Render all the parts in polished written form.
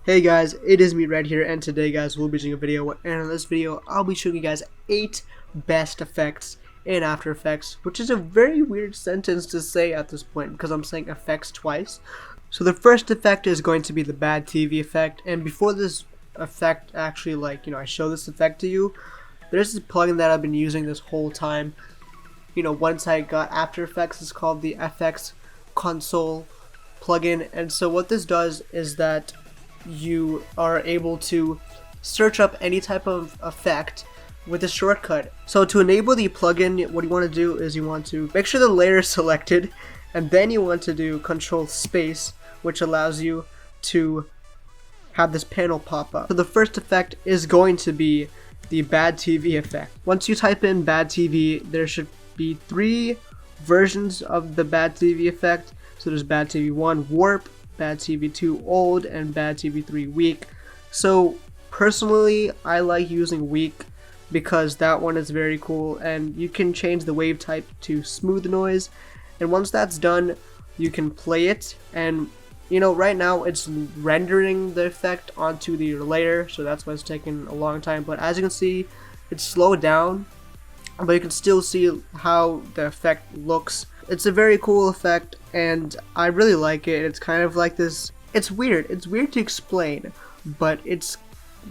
Hey guys, it is me Red here, and today guys we'll be doing a video, and in this video I'll be showing you guys 8 best effects in After Effects, which is a very weird sentence to say at this point because I'm saying effects twice. So the first effect is going to be the bad TV effect, and before this effect actually I show this effect to you, there's this plugin that I've been using this whole time. Once I got After Effects, it's called the FX Console plugin, and so what this does is that you are able to search up any type of effect with a shortcut. So to enable the plugin, what you want to do is you want to make sure the layer is selected, and then you want to do Control Space, which allows you to have this panel pop up. So the first effect is going to be the bad TV effect. Once you type in bad TV, there should be 3 versions of the bad TV effect. So there's bad TV 1 warp, bad TV 2 old, and bad TV 3 weak. So personally I like using weak because that one is very cool, and you can change the wave type to smooth noise, and once that's done you can play it, and right now it's rendering the effect onto the layer, so that's why it's taking a long time. But as you can see, it's slowed down, but you can still see how the effect looks. It's a very cool effect and I really like it. It's kind of like this, it's weird to explain, but it's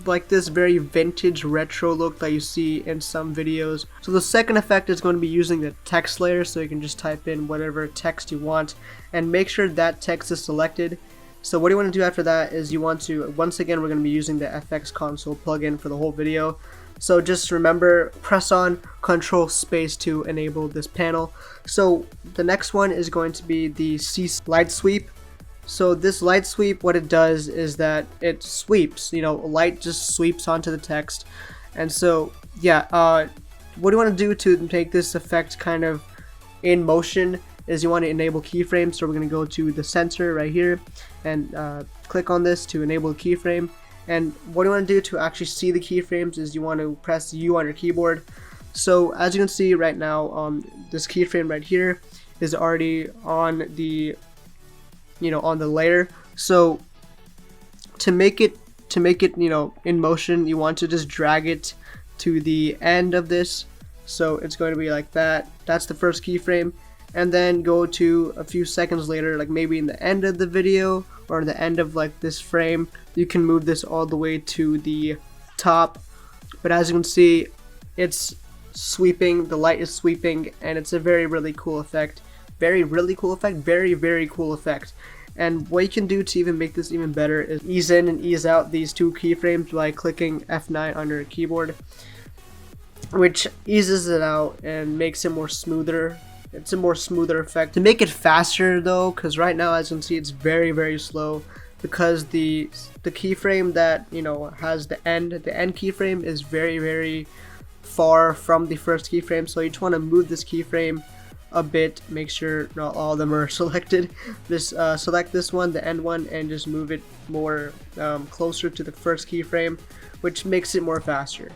like this very vintage retro look that you see in some videos. So the second effect is going to be using the text layer, so you can just type in whatever text you want and make sure that text is selected. So what you want to do after that is you want to, once again we're going to be using the FX Console plugin for the whole video. So just remember, press on Control Space to enable this panel. So the next one is going to be the light sweep. So this light sweep, what it does is that it sweeps, light just sweeps onto the text. And so yeah, what you want to do to make this effect kind of in motion is you want to enable keyframes. So we're going to go to the center right here and click on this to enable keyframe. And what you want to do to actually see the keyframes is you want to press U on your keyboard. So as you can see right now, this keyframe right here is already on the on the layer. So to make it in motion, you want to just drag it to the end of this. So it's going to be like that. That's the first keyframe, and then go to a few seconds later, like maybe in the end of the video or the end of like this frame, you can move this all the way to the top. But as you can see, it's sweeping, the light is sweeping, and it's a very cool effect. Very cool effect. And what you can do to even make this even better is ease in and ease out these 2 keyframes by clicking F9 on your keyboard, which eases it out and makes it more smoother. It's a more smoother effect. To make it faster though, because right now as you can see it's very slow, because the keyframe that has the end keyframe is very far from the first keyframe. So you just want to move this keyframe a bit, make sure not all of them are selected. Just select this one, the end one, and just move it more closer to the first keyframe, which makes it more faster.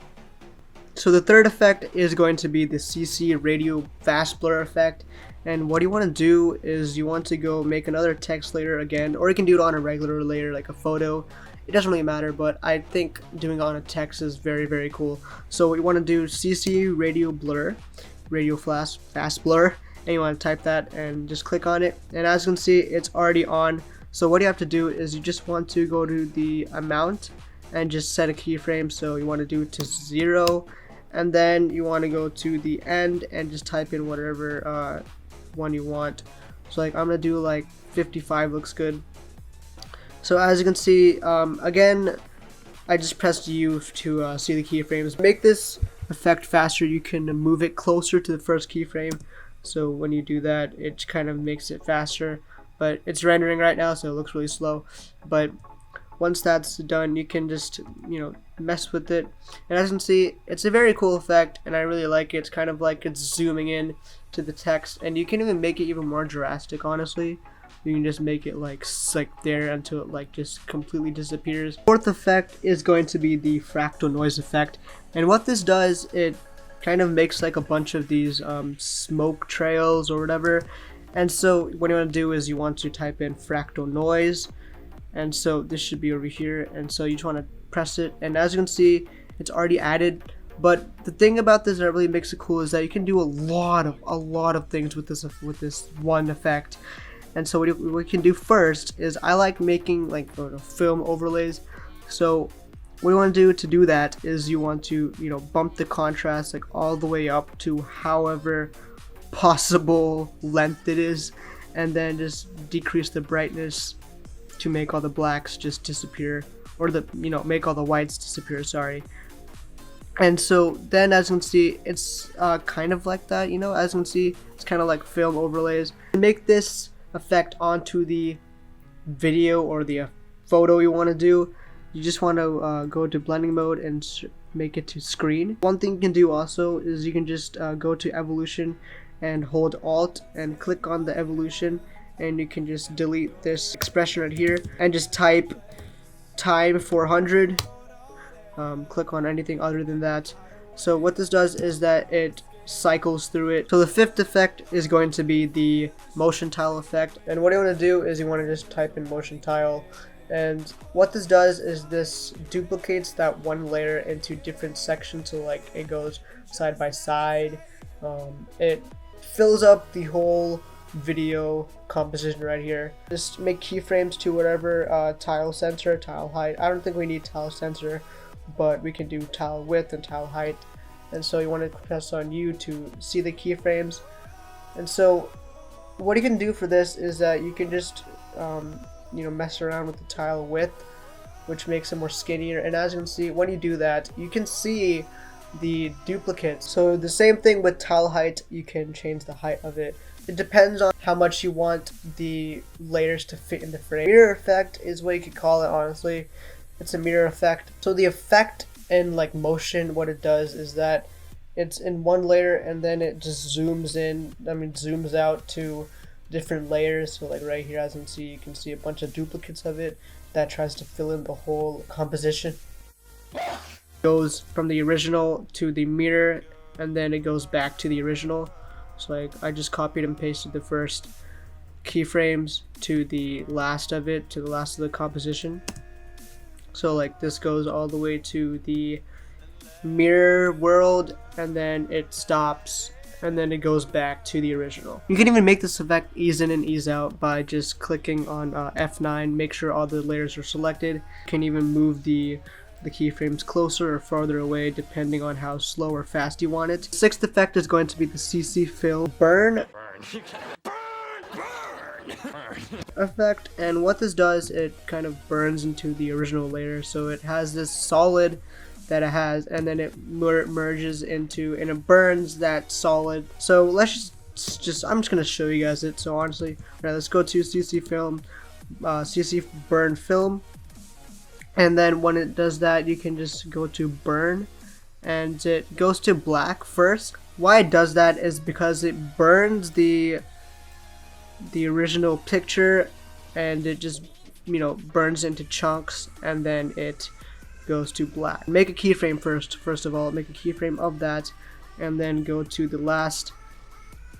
So the third effect is going to be the CC Radial Fast Blur effect, and what you want to do is you want to go make another text layer again, or you can do it on a regular layer like a photo. It doesn't really matter, but I think doing it on a text is very cool. So what you want to do, CC Radial Blur, Radial Fast Blur, and you want to type that and just click on it, and as you can see it's already on. So what you have to do is you just want to go to the amount and just set a keyframe. So you want to do it to 0, and then you want to go to the end and just type in whatever one you want. So like I'm gonna do like 55, looks good. So as you can see, again I just pressed U to see the keyframes. Make this effect faster, you can move it closer to the first keyframe. So when you do that, it kind of makes it faster, but it's rendering right now so it looks really slow. But once that's done, you can just mess with it, and as you can see it's a very cool effect and I really like it. It's kind of like it's zooming in to the text, and you can even make it even more drastic. Honestly, you can just make it like there until it like just completely disappears. Fourth effect is going to be the fractal noise effect, and what this does, it kind of makes like a bunch of these smoke trails or whatever. And so what you want to do is you want to type in fractal noise, and so this should be over here, and so you just want to press it, and as you can see, it's already added. But the thing about this that really makes it cool is that you can do a lot of things with this one effect. And so what we can do first is, I like making like film overlays. So what you want to do that is you want to, you know, bump the contrast like all the way up to however possible length it is, and then just decrease the brightness to make all the blacks just disappear, or make all the whites disappear, sorry. And so then, as you can see, it's kind of like that, you know, as you can see, it's kind of like film overlays. To make this effect onto the video or the photo you want to do, you just want to go to blending mode and make it to screen. One thing you can do also is you can just go to evolution and hold Alt and click on the evolution, and you can just delete this expression right here and just type time 400. Click on anything other than that. So what this does is that it cycles through it. So the fifth effect is going to be the motion tile effect, and what you want to do is you want to just type in motion tile, and what this does is this duplicates that one layer into different sections, so like it goes side by side. It fills up the whole video composition right here. Just make keyframes to whatever tile sensor, tile height. I don't think we need tile sensor, but we can do tile width and tile height. And so you want to press on U to see the keyframes. And so what you can do for this is that you can just mess around with the tile width, which makes it more skinnier. And as you can see, when you do that, you can see the duplicates. So the same thing with tile height, you can change the height of it. It depends on how much you want the layers to fit in the frame. Mirror effect is what you could call it, honestly. It's a mirror effect. So the effect in like motion, what it does is that it's in one layer and then it just zooms out to different layers. So like right here, as you can see a bunch of duplicates of it that tries to fill in the whole composition. Goes from the original to the mirror, and then it goes back to the original. So like I just copied and pasted the first keyframes to the last of it, to the last of the composition. So like this goes all the way to the mirror world, and then it stops, and then it goes back to the original. You can even make this effect ease in and ease out by just clicking on F9, make sure all the layers are selected. You can even move the keyframes closer or farther away depending on how slow or fast you want it. The sixth effect is going to be the CC Film Burn effect, and what this does, it kind of burns into the original layer. So it has this solid that it has, and then it merges into, and it burns that solid. So let's just I'm just gonna show you guys it. So honestly, right, let's go to CC Film, CC Burn Film, and then when it does that, you can just go to burn, and it goes to black first. Why it does that is because it burns the original picture, and it just burns into chunks, and then it goes to black. Make a keyframe first of all, make a keyframe of that, and then go to the last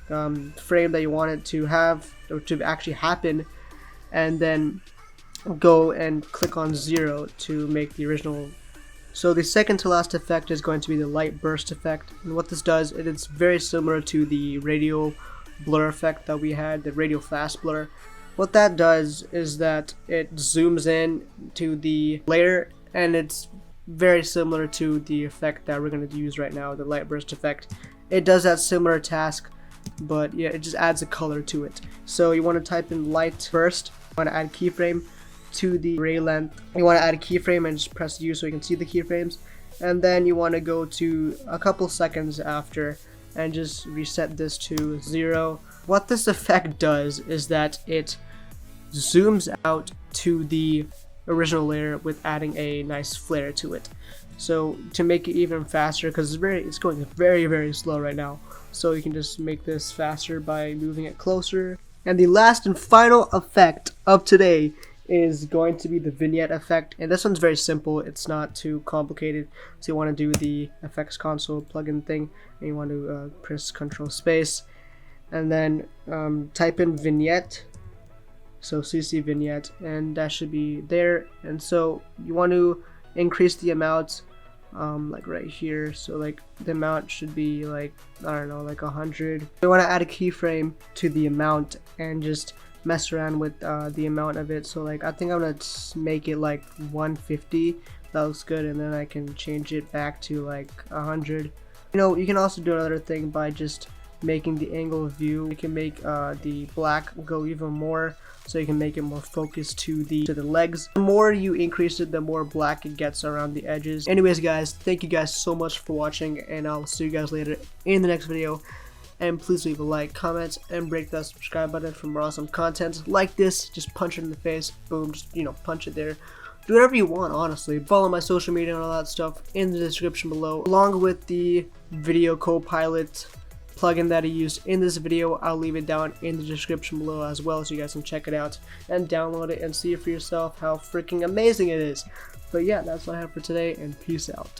frame that you want it to have, or to actually happen, and then go and click on 0 to make the original. So the second to last effect is going to be the light burst effect, and what this does, it is very similar to the radial blur effect that we had, the radial fast blur. What that does is that it zooms in to the layer, and it's very similar to the effect that we're going to use right now, the light burst effect. It does that similar task, but yeah, it just adds a color to it. So you want to type in light burst, you want to add keyframe to the ray length, you want to add a keyframe and just press U so you can see the keyframes, and then you want to go to a couple seconds after and just reset this to 0. What this effect does is that it zooms out to the original layer with adding a nice flare to it. So to make it even faster, because it's going very slow right now, so you can just make this faster by moving it closer. And the last and final effect of today is going to be the vignette effect, and this one's very simple, it's not too complicated. So you want to do the effects console plugin thing, and you want to press Control space, and then type in vignette So CC vignette, and that should be there. And so you want to increase the amount, like right here. So like the amount should be like, I don't know, like 100. You want to add a keyframe to the amount and just mess around with the amount of it. So like I think I'm gonna make it like 150. That looks good, and then I can change it back to like 100. You know, you can also do another thing by just making the angle of view. You can make the black go even more, so you can make it more focused to the legs. The more you increase it, the more black it gets around the edges. Anyways guys, thank you guys so much for watching, and I'll see you guys later in the next video. And please leave a like, comment, and break that subscribe button for more awesome content like this. Just punch it in the face, boom, just, you know, punch it there. Do whatever you want, honestly. Follow my social media and all that stuff in the description below, along with the Video Copilot plugin that I used in this video. I'll leave it down in the description below as well, so you guys can check it out and download it and see it for yourself how freaking amazing it is. But yeah, that's what I have for today, and peace out.